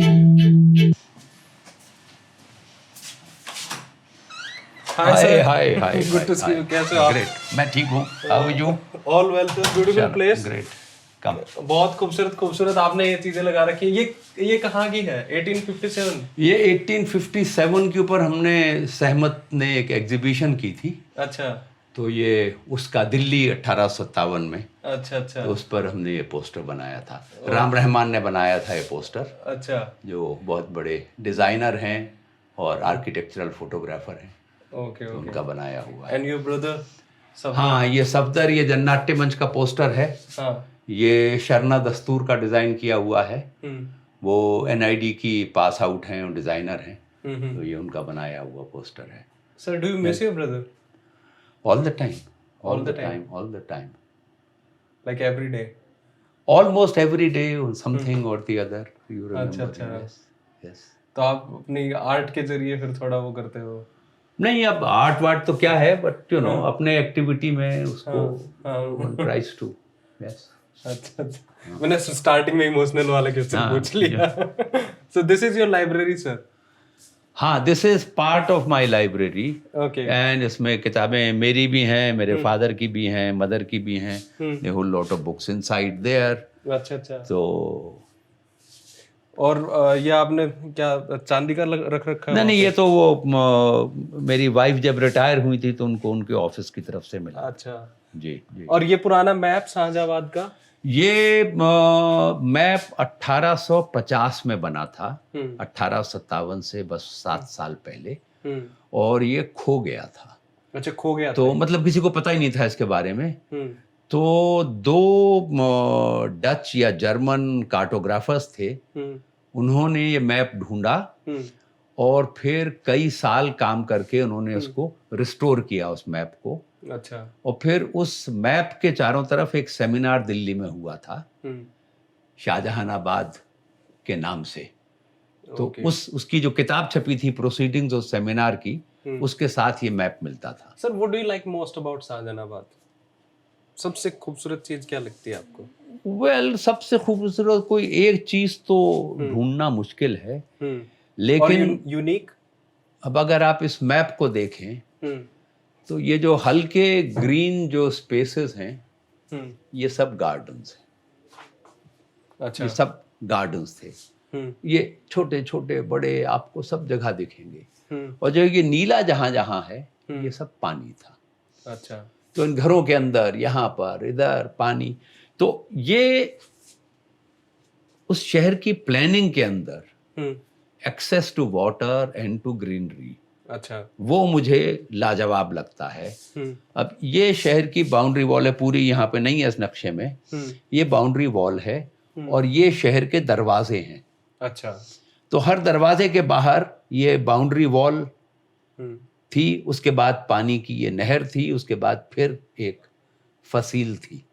Hi sir. Hi. Good to see you. कैसे हो आप? Great. मैं ठीक हूँ. How are you? All well sir. Beautiful place. Great. Come. बहुत खूबसूरत खूबसूरत आपने ये चीजें लगा रखी है. ये कहाँ की है? 1857. ये 1857 के ऊपर हमने सहमत ने एक एग्जीबिशन की थी. अच्छा तो ये उसका दिल्ली 1857 में. अच्छा. तो उस पर हमने ये पोस्टर बनाया था. राम रहमान ने बनाया था ये पोस्टर. अच्छा. जो बहुत बड़े डिजाइनर हैं और आर्किटेक्चरल फोटोग्राफर हैं. ओके. उनका बनाया हुआ है. एंड योर ब्रदर सब? हाँ, ये सफदर, ये जन्नाट्य मंच का पोस्टर है. हाँ. ये शर्ना दस्तूर का डिज़ाइन किया हुआ है. वो NID की पास आउट हैं और डिज़ाइनर हैं. तो ये उनका बनाया हुआ पोस्टर है. Sir do you miss your brother? All the time. All the time? Like every day? Almost every day on something or the other. You remember? अच्छा. Yes. तो आप अपनी आर्ट के जरिए फिर थोड़ा वो करते हो? नहीं, अब आर्ट वार्ट तो क्या है, बट अपने एक्टिविटी में उसको one tries to. Yes. अच्छा. मैंने स्टार्टिंग में इमोशनल वाला क्वेश्चन पूछ लिया. So this is your library sir? हाँ, this is part of my library. Okay. And इसमें किताबें मेरी भी हैं, मेरे फादर की भी हैं, मदर की भी हैं. They whole lot of books inside there. अच्छा. तो और ये आपने क्या चांदी का रख रखा है? नहीं, ये तो वो मेरी वाइफ जब रिटायर हुई थी तो उनको उनके ऑफिस की तरफ से मिला. अच्छा. जी. और ये पुराना मैप शाहजहाबाद का? ये मैप 1850 में बना था. 1857 से बस 7 साल पहले. और ये खो गया था. अच्छा, खो गया तो था. मतलब किसी को पता ही नहीं था इसके बारे में. तो 2 डच या जर्मन कार्टोग्राफर्स थे. उन्होंने ये मैप ढूंढा और फिर कई साल काम करके उन्होंने उसको रिस्टोर किया, उस मैप को. अच्छा. और फिर उस मैप के चारों तरफ एक सेमिनार दिल्ली में हुआ था शाहजहानाबाद के नाम से. तो उसकी जो किताब छपी थी प्रोसीडिंग्स उस सेमिनार की, उसके साथ ये मैप मिलता था. Sir what do you like most about Shahjahanabad? सबसे खूबसूरत चीज क्या लगती है आपको? वेल, सबसे खूबसूरत कोई एक चीज तो ढूंढना मुश्किल है. लेकिन यूनिक? अब अगर आप इस मैप को देखें तो ये जो हल्के ग्रीन जो स्पेसेस हैं, ये सब गार्डन्स हैं. अच्छा. ये सब गार्डन्स थे. ये छोटे छोटे बड़े आपको सब जगह दिखेंगे. और जो ये नीला जहां जहां है, ये सब पानी था. अच्छा. तो इन घरों के अंदर, यहाँ पर, इधर पानी. तो ये उस शहर की प्लानिंग के अंदर access to water and to greenery, अच्छा, वो मुझे लाजवाब लगता है. अब ये शहर की बाउंड्री वॉल है पूरी, यहाँ पे नहीं है इस नक्शे में. ये बाउंड्री वॉल है और ये शहर के दरवाजे हैं. अच्छा. तो हर दरवाजे के बाहर ये बाउंड्री वॉल थी, उसके बाद पानी की ये नहर थी, उसके बाद फिर एक फसील थी.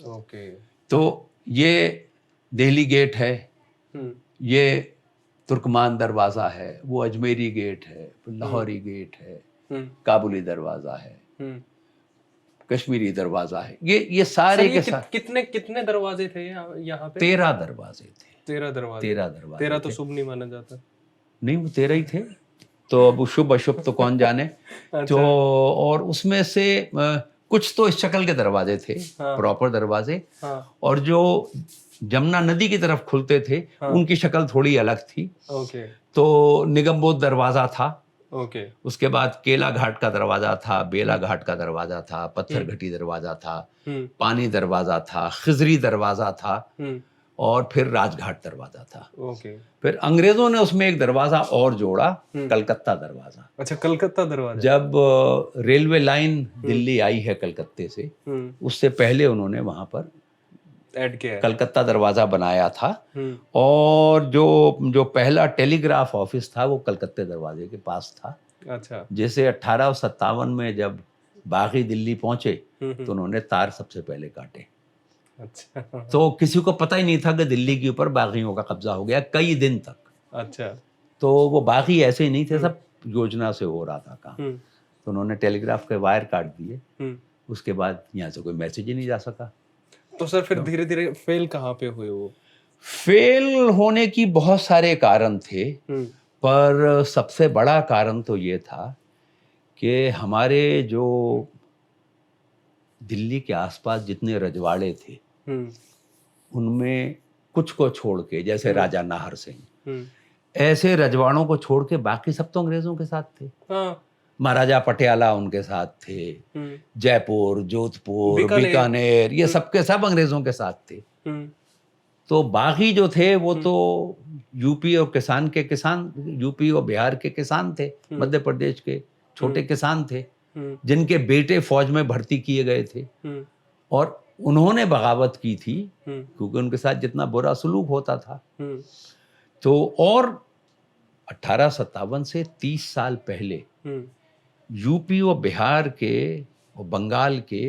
ओके. तो ये दिल्ली गेट है, ये तुर्कमान दरवाज़ा है, वो अजमेरी गेट है, लाहौरी गेट है, काबुली दरवाज़ा है, कश्मीरी दरवाज़ा है. ये सारे के सारे कितने दरवाजे थे यहाँ पे? 13 दरवाजे थे. 13 दरवाजे. 13 तो शुभ नहीं माना जाता. नहीं, वो 13 ही थे. तो अब शुभ अशुभ तो कौन जाने. तो और उसमें से कुछ तो इस शक्ल के दरवाजे थे, प्रॉपर दरवाजे. और जो जमुना नदी की तरफ खुलते थे, उनकी शक्ल थोड़ी अलग थी. ओके. तो निगमबोध दरवाजा था. ओके. उसके बाद केला घाट का दरवाजा था, बेला घाट का दरवाजा था, पत्थर घटी दरवाजा था, पानी दरवाजा था, खिजरी दरवाजा था, और फिर राजघाट दरवाजा था. ओके. फिर अंग्रेजों ने उसमें एक दरवाजा और जोड़ा, कलकत्ता दरवाजा. अच्छा, कलकत्ता दरवाजा. जब रेलवे लाइन दिल्ली आई है कलकत्ते से, उससे पहले उन्होंने वहां पर ऐड किया, कलकत्ता दरवाजा बनाया था. और जो पहला टेलीग्राफ ऑफिस था वो कलकत्ते दरवाजे के पास था. अच्छा. जैसे 1857 में जब बागी दिल्ली पहुंचे तो उन्होंने तार सबसे पहले काटे. अच्छा. तो किसी को पता ही नहीं था कि दिल्ली के ऊपर बागियों का कब्जा हो गया कई दिन तक. अच्छा. तो वो बागी ऐसे ही नहीं थे, सब योजना से हो रहा था काम. तो उन्होंने टेलीग्राफ के वायर काट दिए. उसके बाद यहाँ से कोई मैसेज ही नहीं जा सका. तो सर फिर धीरे धीरे फेल कहाँ पे हुए वो? फेल होने की बहुत सारे कारण थे, पर सबसे बड़ा कारण तो ये था कि हमारे जो दिल्ली के आसपास जितने रजवाड़े थे, उनमें कुछ को छोड़ के, जैसे राजा नाहर सिंह, ऐसे रजवाड़ों को छोड़ के बाकी सब तो अंग्रेजों के साथ थे। महाराजा पटियाला उनके साथ थे, जयपुर, जोधपुर, बीकानेर, ये सबके सब अंग्रेजों के साथ थे। तो बाकी जो थे वो तो यूपी और यूपी और बिहार के किसान थे, मध्य प्रदेश के छोटे किसान थे, जिनके बेटे फौज में भर्ती किए गए थे, और उन्होंने बगावत की थी क्योंकि उनके साथ जितना बुरा सलूक होता था। तो और 1857 से 30 साल पहले यूपी और बिहार के और बंगाल के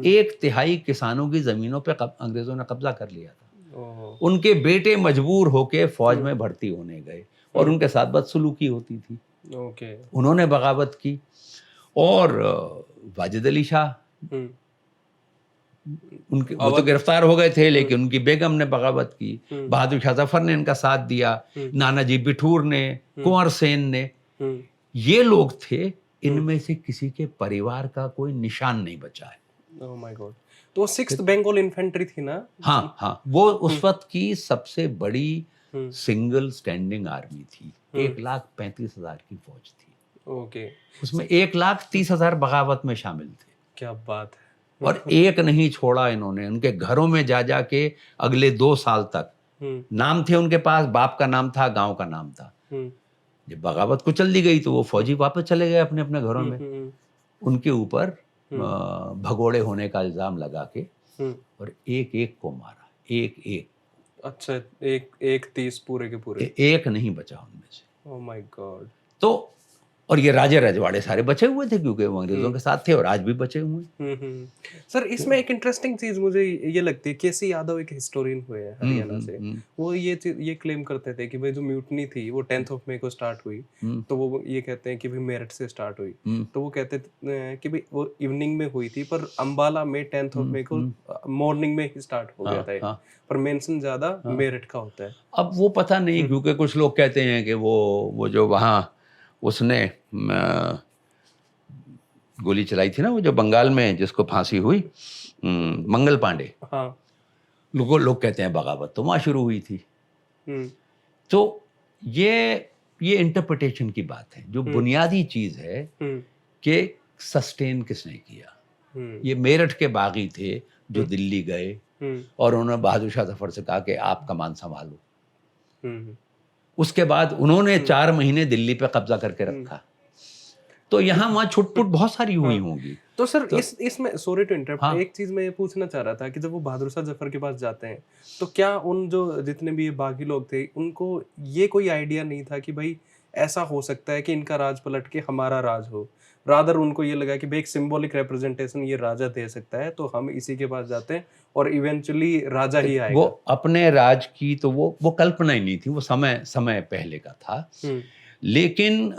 1/3 किसानों की जमीनों पे अंग्रेजों ने कब्जा कर लिया था। उनके बेटे मजबूर होके फौज में भर्ती होने गए और उनके साथ बदसलूकी होती थी। उन्होंने बगावत की, और वाजिद अली शाह, उनके वो तो गिरफ्तार हो गए थे, लेकिन उनकी बेगम ने बगावत की। बहादुर शाह जफर ने इनका साथ दिया, नानाजी बिठूर ने, कुंवर सेन ने, ये लोग थे। इनमें से किसी के परिवार का कोई निशान नहीं बचा है। Oh my God. तो 6th बंगाल इन्फेंट्री थी ना? हाँ, वो उस वक्त की सबसे बड़ी सिंगल स्टैंडिंग आर्मी थी। 1,35,000 की फौज थी। ओके। उसमें 1,30,000 बगावत में शामिल थे। क्या बात है। और एक नहीं छोड़ा इन्होंने, उनके घरों में जा के अगले 2 साल तक, नाम थे उनके पास, बाप का नाम था, गांव का नाम था। जब बगावत कुचल दी गई तो वो फौजी वापस चले गए अपने अपने घरों में। उनके ऊपर भगोड़े होने का इल्जाम लगा के और एक को मारा, एक। अच्छा, एक 30 पूरे के पूरे? एक नहीं बचा उनमें से। Oh my God. तो और ये राजे रजवाड़े सारे बचे हुए थे क्योंकि वो अंग्रेजों के साथ थे और आज भी बचे हुए हैं। सर, इसमें एक इंटरेस्टिंग चीज मुझे ये लगती है, केसी यादव एक हिस्टोरियन हुए हैं हरियाणा से। वो ये क्लेम करते थे कि भाई जो म्यूटनी थी वो 10th ऑफ मई को स्टार्ट हुई। तो वो ये कहते हैं कि भाई मेरठ से स्टार्ट हुई। तो वो कहते हैं कि भाई वो इवनिंग में हुई थी, पर अंबाला में 10th ऑफ मई को मॉर्निंग में ही स्टार्ट हो गया था। पर मेंशन ज्यादा मेरठ का होता है। अब वो पता नहीं, क्योंकि कुछ लोग कहते हैं कि वो जो वहाँ उसने गोली चलाई थी ना, वो जो बंगाल में जिसको फांसी हुई, मंगल पांडे, लोग कहते हैं बगावत तो वहाँ शुरू हुई थी। तो ये इंटरप्रिटेशन की बात है। जो बुनियादी चीज है कि सस्टेन किसने किया। ये मेरठ के बागी थे जो दिल्ली गए और उन्होंने बहादुर शाह जफर से कहा कि आप कमान संभालो। उसके बाद उन्होंने 4 महीने दिल्ली पे कब्जा करके रखा। तो यहाँ वहाँ छुटपुट बहुत सारी हुई होंगी। तो सर इसमें सॉरी टू इंटरप्ट, एक चीज मैं ये पूछना चाह रहा था कि जब वो बहादुर शाह जफर के पास जाते हैं तो क्या उन जो जितने भी ये बागी लोग थे उनको ये कोई आइडिया नहीं था कि भाई ऐसा हो सकता है कि इनका राज पलट के हमारा राज हो? रादर उनको ये लगा कि भाई एक सिंबॉलिक रिप्रेजेंटेशन ये राजा दे सकता है, तो हम इसी के पास जाते हैं और इवेंचुअली राजा ही आएगा। वो अपने राज की तो वो कल्पना ही नहीं थी, वो समय पहले का था। लेकिन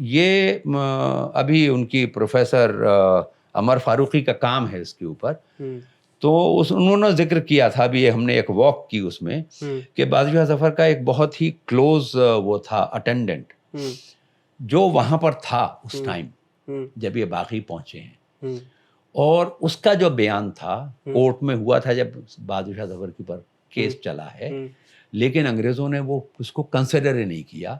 ये अभी उनकी प्रोफेसर अमर फारूकी का काम है इसके ऊपर। तो उन्होंने जिक्र किया था, अभी हमने एक वॉक की उसमें, कि बहादुर शाह जफर का एक बहुत ही क्लोज वो था अटेंडेंट जो वहां पर था उस टाइम जब ये बागी पहुंचे हैं। और उसका जो बयान था कोर्ट में हुआ था जब बहादुर शाह जफर के ऊपर केस चला है, लेकिन अंग्रेजों ने वो उसको कंसिडर ही नहीं किया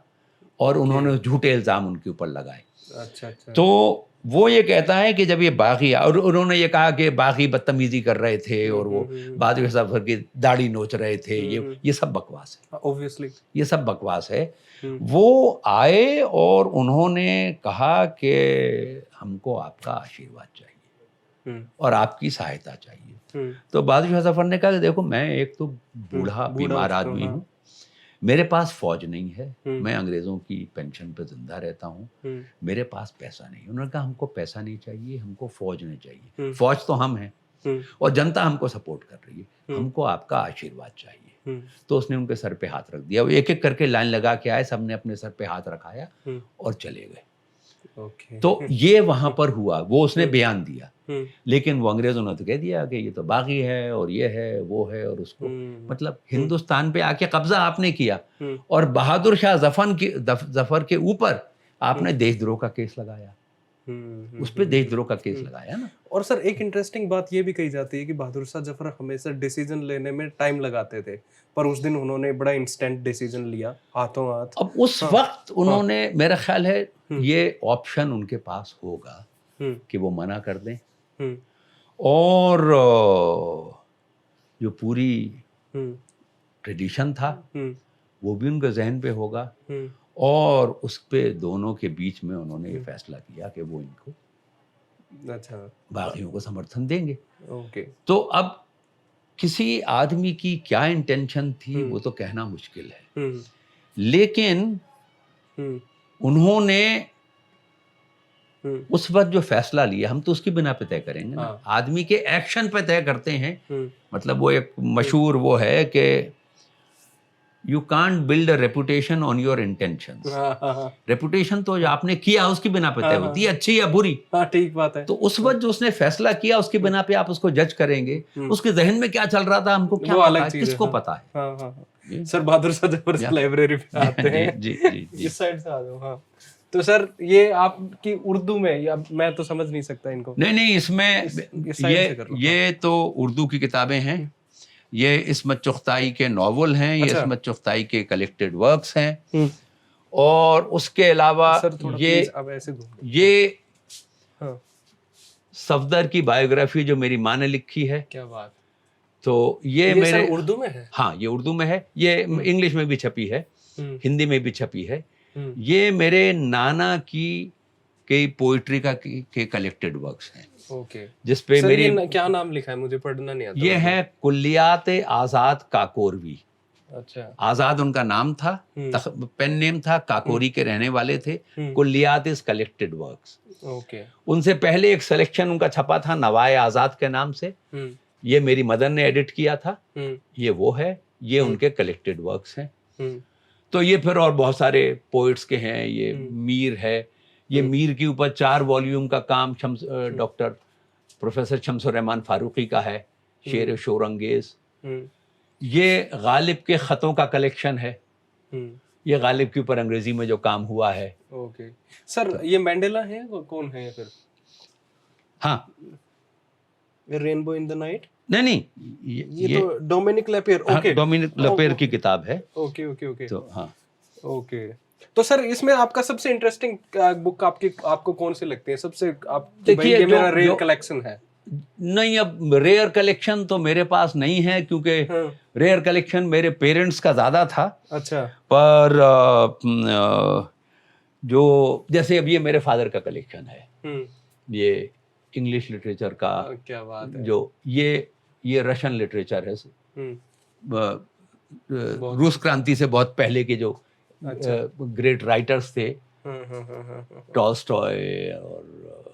और उन्होंने झूठे इल्जाम उनके ऊपर लगाए। अच्छा। तो वो ये कहता है कि जब ये बागी, और उन्होंने ये कहा कि बागी बदतमीजी कर रहे थे और वो बहादुर शाह जफर की दाढ़ी नोच रहे थे, ये सब बकवास है। ऑब्वियसली ये सब बकवास है। वो आए और उन्होंने कहा कि हमको आपका आशीर्वाद चाहिए और आपकी सहायता चाहिए। तो बहादुर शाह जफर ने कहा कि देखो, मैं एक तो बूढ़ा बीमार आदमी हूँ, मेरे पास फौज नहीं है, मैं अंग्रेजों की पेंशन पे जिंदा रहता हूँ, मेरे पास पैसा नहीं। उन्होंने कहा हमको पैसा नहीं चाहिए, हमको फौज नहीं चाहिए, फौज तो हम हैं और जनता हमको सपोर्ट कर रही है, हमको आपका आशीर्वाद चाहिए। तो उसने उनके सर पे हाथ रख दिया। वो एक एक करके लाइन लगा के आए, सबने अपने सर पे हाथ रखाया और चले गए। ओके। तो ये वहां पर हुआ, वो उसने बयान दिया, लेकिन वो अंग्रेजों ने तो कह दिया कि ये तो बागी है और ये है वो है, और उसको मतलब हिंदुस्तान पे आके कब्जा आपने किया, और बहादुर शाह जफर के ऊपर आपने देशद्रोह का केस लगाया, उस पे देशद्रोह का केस लगाया ना। और सर एक इंटरेस्टिंग बात ये भी कही जाती है कि बहादुर शाह जफर हमेशा डिसीजन लेने में टाइम लगाते थे, पर उस दिन उन्होंने बड़ा इंस्टेंट डिसीजन लिया, हाथों हाथ। अब उस वक्त उन्होंने, मेरा ख्याल है ये ऑप्शन उनके पास होगा कि वो मना कर दें, और जो पूरी ट्रेडिशन था वो भी उनके जहन पे होगा, और उस पे दोनों के बीच में उन्होंने ये फैसला किया कि वो इनको, अच्छा, बागियों को समर्थन देंगे। ओके। तो अब किसी आदमी की क्या इंटेंशन थी वो तो कहना मुश्किल है, लेकिन उन्होंने उस वक्त जो फैसला लिया, हम तो उसकी बिना पे तय करेंगे ना, आदमी के एक्शन पे तय करते हैं। मतलब वो एक मशहूर वो है कि you can't build a reputation on your intentions. Reputation तो जो आपने किया उसकी बिना पे तय होती है, अच्छी या बुरी। ठीक बात है। तो उस वक्त जो उसने फैसला किया उसकी बिना पे आप उसको जज करेंगे, उसके जहन में क्या चल रहा था हमको क्या पता है, किसको पता है। सर बहादुर शाह जफर से लाइब्रेरी पे आते हैं, जी इस साइड से आ जाओ। हाँ, तो सर ये आपकी उर्दू में, या मैं तो समझ नहीं सकता इनको। नहीं, इसमें ये तो उर्दू की किताबें हैं, ये इस्मत चुगताई के नॉवल हैं, ये इस्मत चुगताई के कलेक्टेड वर्क्स हैं, और उसके अलावा ये सफदर की बायोग्राफी जो मेरी माँ ने लिखी है। क्या बात। तो ये मेरे उर्दू में है? हाँ, ये उर्दू में है, ये इंग्लिश में भी छपी है, हिंदी में भी छपी है। ये मेरे नाना की पोइट्री के कलेक्टेड वर्क्स हैं। ओके। जिसपे मेरी क्या नाम लिखा है, मुझे पढ़ना नहीं आता। ये है कुल्लियात आजाद काकोरवी। अच्छा। आजाद उनका नाम था, पेन नेम था, काकोरी के रहने वाले थे। कुल्लियात इज कलेक्टेड वर्क्स। ओके। उनसे पहले एक सिलेक्शन उनका छपा था नवाए आजाद के नाम से, ये मेरी मदर ने एडिट किया था। ये वो है, ये उनके कलेक्टेड वर्क्स हैं। तो ये फिर और बहुत सारे पोइट्स के हैं, ये मीर है, ये मीर के ऊपर 4 वॉल्यूम का काम डॉक्टर प्रोफेसर शम्सुर रहमान फारूकी का है, शेर शोरंगेज। ये गालिब के खतों का कलेक्शन है, ये गालिब के ऊपर अंग्रेजी में जो काम हुआ है। ओके सर, ये मैंडेला है, कौन है फिर? हाँ, रेनबो इन द नाइट। नहीं, ये तो डोमिनिक लेपेर। ओके, डोमिनिक लेपेर की किताब है। ओके। तो हाँ, ओके। तो सर इसमें आपका सबसे इंटरेस्टिंग बुक आपको कौन सी लगती है सबसे? आप देखिए, ये मेरा रेयर कलेक्शन है। नहीं, अब रेयर कलेक्शन तो मेरे पास नहीं है, क्योंकि रेयर कलेक्शन मेरे पेरेंट्स का ज्यादा था। अच्छा। पर जो जैसे अब ये मेरे फादर का कलेक्शन है, ये इंग्लिश लिटरेचर का। क्या बात है। जो ये रशियन लिटरेचर है, रूस क्रांति से बहुत पहले के जो ग्रेट राइटर्स थे, टॉल्स्टॉय और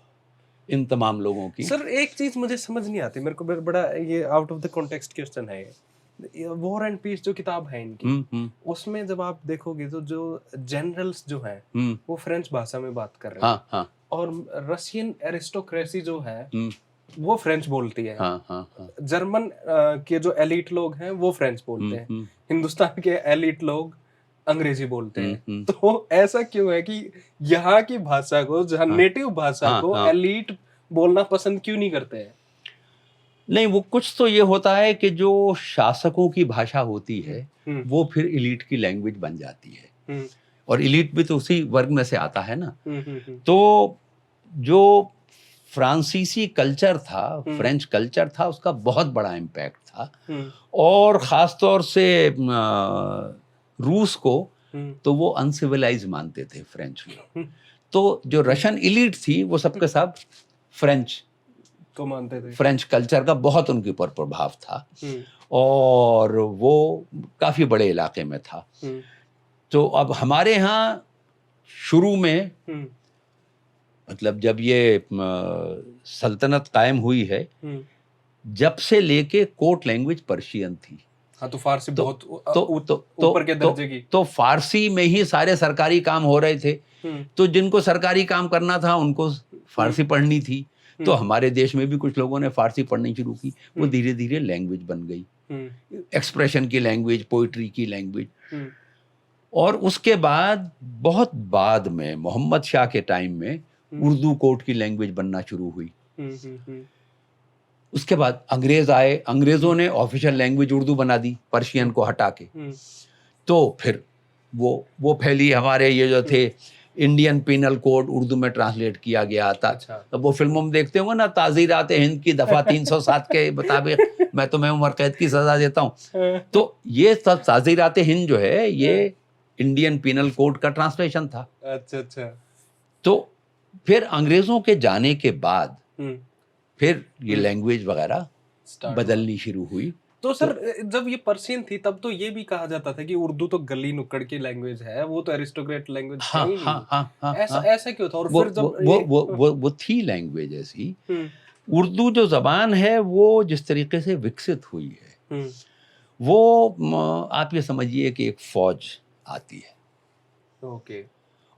इन तमाम लोगों की। सर एक चीज मुझे समझ नहीं आती, मेरे को बड़ा ये out of the context question है। वॉर एंड पीस जो किताब है इनकी, उसमें जब आप देखोगे तो जो जनरल्स जो हैं वो फ्रेंच भाषा में बात कर रहे हैं। हाँ। और रशियन एरिस्टोक्रेसी जो है वो फ्रेंच बोलती है। हाँ। जर्मन के जो एलिट लोग हैं वो फ्रेंच बोलते हैं। हिंदुस्तान के एलिट लोग अंग्रेजी बोलते हैं। तो ऐसा क्यों है कि यहाँ की भाषा को, जहाँ नेटिव भाषा को एलिट बोलना पसंद क्यों नहीं करते हैं? नहीं, वो कुछ तो ये होता है कि जो शासकों की भाषा होती है वो फिर एलिट की लैंग्वेज बन जाती है, और एलिट भी तो उसी वर्ग में से आता है ना। तो जो फ्रांसीसी कल्चर था, फ्रेंच कल्चर था, उसका बहुत बड़ा इम्पैक्ट था, और ख़ासतौर से रूस को तो वो अनसिविलाइज मानते थे फ्रेंच लोग। तो जो रशियन एलिट थी वो सबके सब फ्रेंच को मानते थे। फ्रेंच कल्चर का बहुत उनके ऊपर प्रभाव था, और वो काफ़ी बड़े इलाके में था। तो अब हमारे यहाँ शुरू में, मतलब जब ये सल्तनत कायम हुई है, जब से लेके कोर्ट लैंग्वेज पर्शियन थी। हाँ, तो फारसी तो बहुत तो ऊपर के दर्जे की। तो फारसी में ही सारे सरकारी काम हो रहे थे। तो जिनको सरकारी काम करना था उनको फारसी पढ़नी थी। तो हमारे देश में भी कुछ लोगों ने फारसी पढ़नी शुरू की। वो धीरे धीरे लैंग्वेज बन गई, एक्सप्रेशन की लैंग्वेज, पोइट्री की लैंग्वेज। और उसके बाद बहुत बाद में मोहम्मद शाह के टाइम में उर्दू कोर्ट की लैंग्वेज बनना शुरू हुई। उसके बाद अंग्रेज आए, अंग्रेजों ने ऑफिशियल लैंग्वेज उर्दू बना दी पर्शियन को हटा के। तो फिर वो फैली। हमारे ये जो थे इंडियन पिनल कोड उर्दू में ट्रांसलेट किया गया था। तो वो फिल्मों में देखते होंगे ना, ताज़ीरात हिंद की दफा 307 के मुताबिक मैं तुम्हें उम्र कैद की सजा देता हूँ। तो ये सब ताज़ीरात हिंद जो है ये इंडियन पिनल कोड का ट्रांसलेशन था। अच्छा। तो फिर अंग्रेजों के जाने के बाद फिर ये लैंग्वेज वगैरह बदलनी शुरू हुई। तो सर जब ये पर्शियन थी तब तो ये भी कहा जाता था कि उर्दू तो गली नुक्कड़ की लैंग्वेज है, वो तो एरिस्टोक्रेट लैंग्वेज है ही नहीं। ऐसा क्यों था? और फिर जब वो थी लैंग्वेज ऐसी। उर्दू जो जबान है वो जिस तरीके से विकसित हुई है वो आप ये समझिए कि एक फौज आती है। ओके।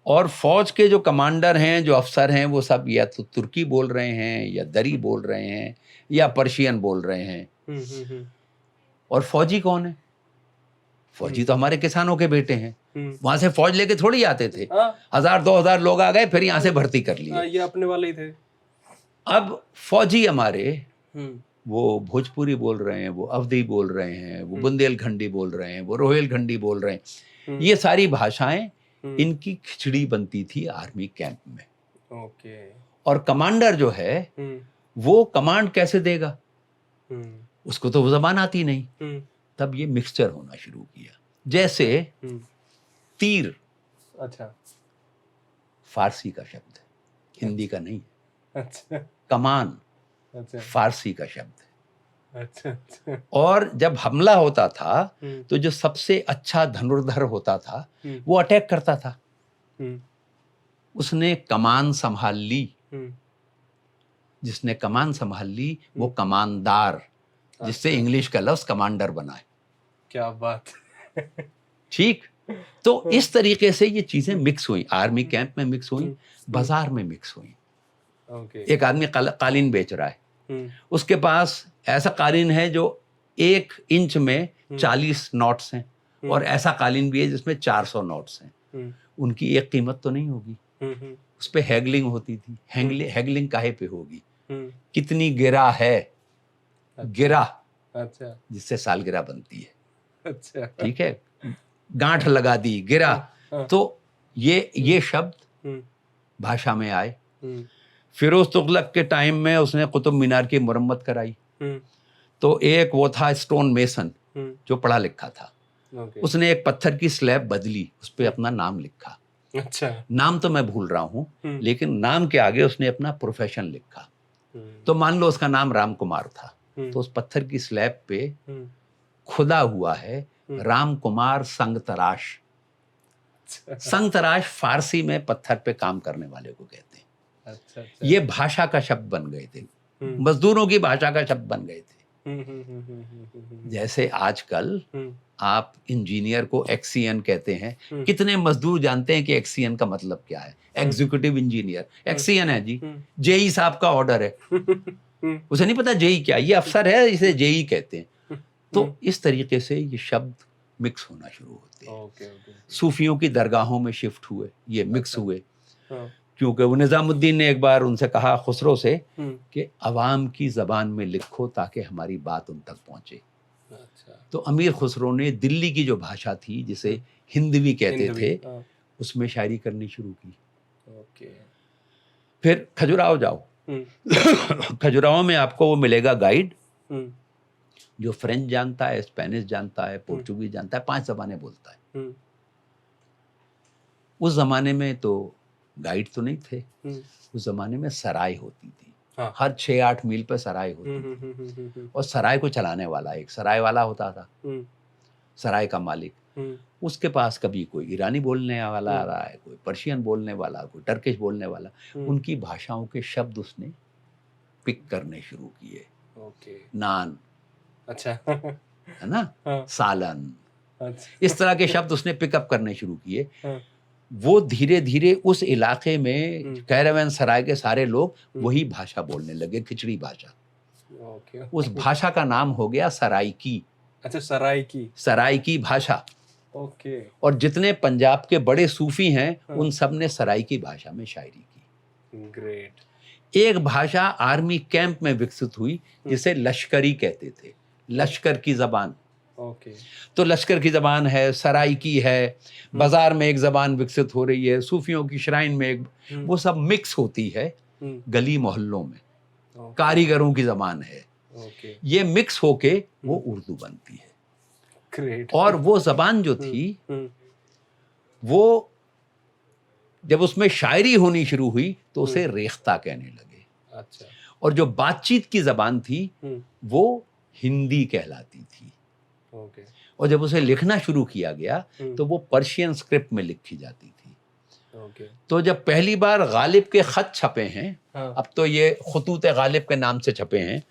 और फौज के जो कमांडर हैं, जो अफसर हैं, वो सब या तो तुर्की बोल रहे हैं या दरी बोल रहे हैं या पर्शियन बोल रहे हैं। और फौजी कौन है? फौजी तो हमारे किसानों के बेटे हैं। वहां से फौज लेके थोड़ी आते थे। 1000-2000 लोग आ गए, फिर यहाँ से भर्ती कर लिए। ये अपने वाले ही थे। अब फौजी हमारे वो भोजपुरी बोल रहे हैं, वो अवधी बोल रहे हैं, वो बुंदेलखंडी बोल रहे हैं, वो रोहिलखंडी बोल रहे हैं। ये सारी भाषाएं इनकी खिचड़ी बनती थी आर्मी कैंप में। ओके। और कमांडर जो है वो कमांड कैसे देगा? उसको तो वो जबान आती नहीं। तब ये मिक्सचर होना शुरू किया। जैसे तीर, अच्छा, फारसी का शब्द है, हिंदी का नहीं है। अच्छा। कमान, अच्छा, फारसी का शब्द है। अच्छा। और जब हमला होता था तो जो सबसे अच्छा धनुर्धर होता था वो अटैक करता था। उसने कमान संभाल ली। जिसने कमान संभाल ली वो कमानदार, जिससे इंग्लिश का लफ्ज कमांडर बना है। क्या बात। ठीक। तो इस तरीके से ये चीजें मिक्स हुई, आर्मी कैंप में मिक्स हुई, बाजार में मिक्स हुई। एक आदमी कालीन बेच रहा है, उसके पास ऐसा कालीन है जो 1 इंच में 40 नॉट्स हैं, और ऐसा कालीन भी है जिसमें 400 नॉट्स हैं। उनकी एक कीमत तो नहीं होगी। उस पे हैगलिंग होती थी। हैगलिंग काहे पे होगी? कितनी गिरा है? गिरा, अच्छा, जिससे सालगिरह बनती है। अच्छा, ठीक है, गांठ लगा दी, गिरा। तो ये शब्द भाषा में आए। फिरोज तुगलक के टाइम में उसने कुतुब मीनार की मुरम्मत कराई। तो एक वो था स्टोन मेसन जो पढ़ा लिखा था। उसने एक पत्थर की स्लैब बदली, उस पर अपना नाम लिखा। अच्छा, नाम तो मैं भूल रहा हूँ, लेकिन नाम के आगे उसने अपना प्रोफेशन लिखा। तो मान लो उसका नाम राम कुमार था, तो उस पत्थर की स्लैब पे खुदा हुआ है राम कुमार संगतराश। संगतराश फारसी में पत्थर पे काम करने वाले को कहते हैं। अच्छा। ये भाषा का शब्द बन गए थे, मजदूरों की भाषा का शब्द बन गए थे। जैसे आजकल आप इंजीनियर को एक्सीएन कहते हैं। कितने मजदूर जानते हैं कि एक्सीएन का मतलब क्या है? एग्जीक्यूटिव इंजीनियर एक्सीएन है जी, जेई साहब का ऑर्डर है। उसे नहीं पता जेई क्या, ये अफसर है, इसे जेई कहते हैं। तो इस तरीके से ये शब्द मिक्स होना शुरू होते हैं। सूफियों की दरगाहों में शिफ्ट हुए, ये मिक्स हुए। क्योंकि वो निजामुद्दीन ने एक बार उनसे कहा, खुसरो से, कि अवाम की जबान में लिखो ताकि हमारी बात उन तक पहुंचे। तो अमीर खुसरो ने दिल्ली की जो भाषा थी, जिसे हिंदवी कहते थे, उसमें शायरी करनी शुरू की। फिर खजुराहो जाओ, खजुराहो में आपको वो मिलेगा गाइड जो फ्रेंच जानता है, स्पेनिश जानता है, पोर्चुगीज जानता है, 5 ज़बानें बोलता है। उस जमाने में तो गाइड तो नहीं थे। उस जमाने में सराय होती थी। हाँ। हर 6-8 मील पर सराय होती थी। और सराय को चलाने वाला एक सराय वाला होता था, सराय का मालिक। उसके पास कभी कोई ईरानी बोलने वाला आ रहा है, कोई पर्शियन बोलने वाला, कोई टर्किश बोलने वाला। उनकी भाषाओं के शब्द उसने पिक करने शुरू किए। नान, अच्छा, है ना, हाँ, सालन, अच्छा, इस तरह के शब्द उसने पिकअप करने शुरू किए। हाँ, वो धीरे धीरे उस इलाके में कैरावैन सराय के सारे लोग वही भाषा बोलने लगे, खिचड़ी भाषा। ओके, उस भाषा का नाम हो गया सराइकी, अच्छा, सराइकी, सराइकी भाषा। ओके, और जितने पंजाब के बड़े सूफी हैं हाँ। उन सब ने सराइकी भाषा में शायरी की। ग्रेट, एक भाषा आर्मी कैंप में विकसित हुई जिसे लश्करी कहते थे, लश्कर की जबान। ओके, तो लश्कर की जबान है, सराइकी है, बाजार में एक जबान विकसित हो रही है, सूफियों की श्राइन में एक, वो सब मिक्स होती है गली मोहल्लों में, कारीगरों की जबान है, ओके, ये मिक्स होके वो उर्दू बनती है। ग्रेट, और वो जबान जो थी वो जब उसमें शायरी होनी शुरू हुई तो उसे रेख्ता कहने लगे। अच्छा, और जो बातचीत की जबान थी वो हिंदी कहलाती थी। ओके, और जब उसे लिखना शुरू किया गया तो वो पर्शियन स्क्रिप्ट में लिखी जाती थी। ओके, तो जब पहली बार गालिब के खत छपे हैं, हाँ, अब तो ये खुतूत गालिब के नाम से छपे हैं,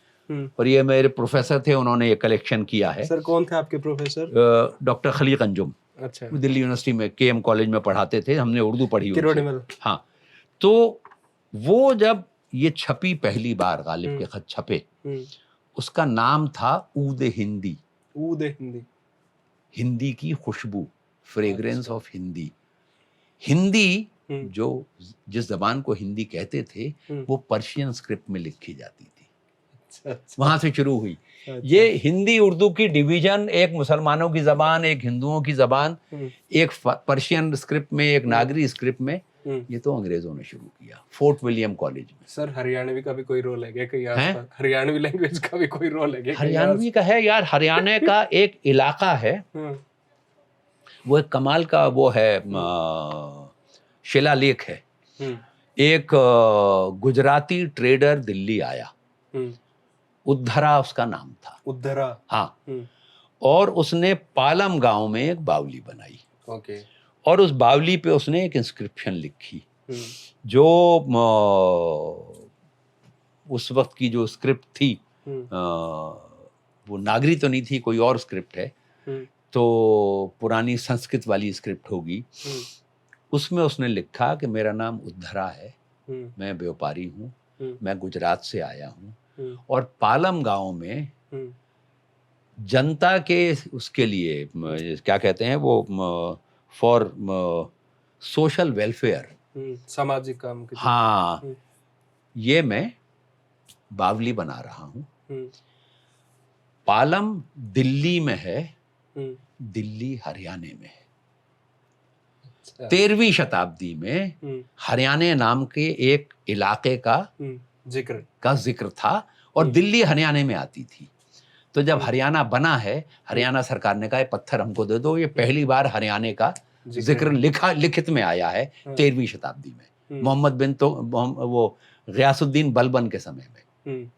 और ये मेरे प्रोफेसर थे, उन्होंने ये कलेक्शन किया है। सर कौन थे आपके प्रोफेसर? डॉक्टर खलीक अंजुम, अच्छा, दिल्ली यूनिवर्सिटी में केएम कॉलेज में पढ़ाते थे, हमने उर्दू पढ़ी किरोड़ी उनसे। मल, हाँ, तो वो जब ये छपी पहली बार, गालिब के खत छपे, उसका नाम था ऊद हिंदी, ऊद हिंदी, हिंदी की खुशबू, फ्रेग्रेंस ऑफ हिंदी। हिंदी जो जिस जबान को हिंदी कहते थे वो पर्शियन स्क्रिप्ट में लिखी जाती थी। अच्छा, वहां से शुरू हुई। ये हिंदी उर्दू की डिवीजन, एक मुसलमानों की जबान, एक हिंदुओं की जबान, एक पर्शियन स्क्रिप्ट में, एक नागरी स्क्रिप्ट में, ये तो अंग्रेजों ने शुरू किया फोर्ट विलियम कॉलेज में। सर हरियाणवी का भी कोई रोल है क्या कहीं आसपास? हरियाणवी लैंग्वेज का भी कोई रोल है क्या? हरियाणवी का है यार, हरियाणा का एक इलाका है, वो एक कमाल का वो है, शिलालेख है। एक गुजराती ट्रेडर दिल्ली आया, उद्धरा उसका नाम था, उद्धरा, हाँ, और उसने पालम गांव में एक बावली बनाई। ओके, और उस बावली पे उसने एक इंस्क्रिप्शन लिखी जो उस वक्त की जो स्क्रिप्ट थी, वो नागरी तो नहीं थी, कोई और स्क्रिप्ट है, तो पुरानी संस्कृत वाली स्क्रिप्ट होगी। उसमें उसने लिखा कि मेरा नाम उद्धरा है, मैं व्यापारी हूँ, मैं गुजरात से आया हूँ, और पालम गांव में जनता के उसके लिए क्या कहते हैं वो, फॉर सोशल वेलफेयर, सामाजिक काम के, हाँ, ये मैं बावली बना रहा हूँ। पालम दिल्ली में है, दिल्ली हरियाणा में है। 13वीं शताब्दी में हरियाणा नाम के एक इलाके का जिक्र था और दिल्ली हरियाणा में आती थी। तो जब हरियाणा बना है, हरियाणा सरकार ने कहा पत्थर हमको दे दो, ये पहली बार हरियाणा का जिक्र लिखित में आया है 13वीं शताब्दी में, मोहम्मद बिन तो वो गयासुद्दीन बलबन के समय में।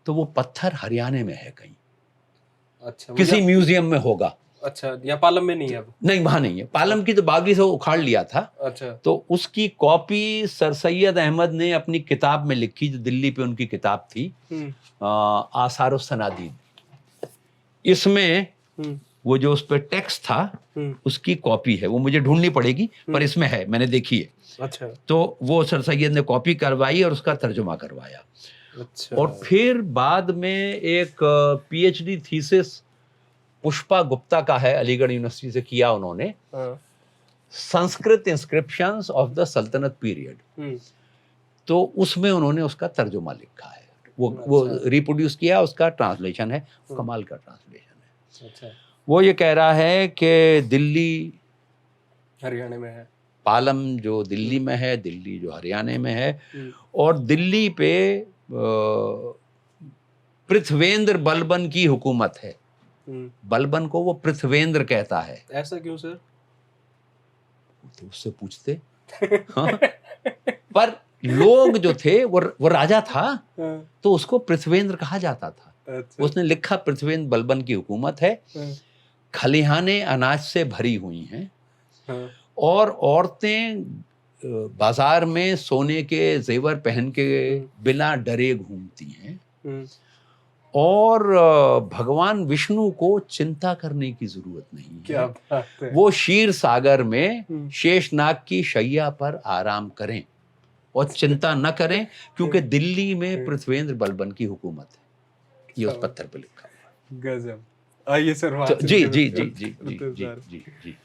तो वो पत्थर हरियाणा में है कहीं, अच्छा, किसी म्यूजियम में होगा। अच्छा, या पालम में नहीं है अब? नहीं, वहां नहीं है। पालम की तो बावली से उखाड़ लिया था। अच्छा, तो उसकी कॉपी सर सैयद अहमद ने अपनी किताब में लिखी, जो दिल्ली पे उनकी किताब थी, आसार सनादीद। इसमें वो जो उस पर टेक्स्ट था उसकी कॉपी है, वो मुझे ढूंढनी पड़ेगी, पर इसमें है, मैंने देखी है। अच्छा, तो वो सर सैयद ने कॉपी करवाई और उसका तर्जुमा करवाया। अच्छा, और फिर बाद में एक पीएचडी थीसिस पुष्पा गुप्ता का है, अलीगढ़ यूनिवर्सिटी से किया उन्होंने, संस्कृत इंस्क्रिप्शंस ऑफ द सल्तनत पीरियड। तो उसमें उन्होंने उसका तर्जुमा लिखा है, वो रिप्रोड्यूस किया, उसका ट्रांसलेशन है, कमाल का ट्रांसलेशन है। अच्छा, वो ये कह रहा है कि दिल्ली हरियाणा में है, पालम जो दिल्ली में है, दिल्ली जो हरियाणा में है, और दिल्ली पे पृथ्वेंद्र बलबन की हुकूमत है। बलबन को वो पृथ्वेंद्र कहता है। ऐसा क्यों सर? तो उससे पूछते। हाँ? पर लोग जो थे वो राजा था, तो उसको पृथ्वेंद्र कहा जाता था। अच्छा। उसने लिखा पृथ्वेंद्र बलबन की हुकूमत है, खलिहाने अनाज से भरी हुई हैं, और औरतें बाजार में सोने के जेवर पहन के बिना डरे घूमती हैं, और भगवान विष्णु को चिंता करने की जरूरत नहीं है। क्या बात है। वो क्षीर सागर में शेषनाग की शैया पर आराम करें और चिंता न करें, क्योंकि दिल्ली में पृथ्वेंद्र बलबन की हुकूमत है। ये उस पत्थर पे लिखा हुआ है। गजब। आइए सर वहां से जी जी जी जी जी जी जी जी जी।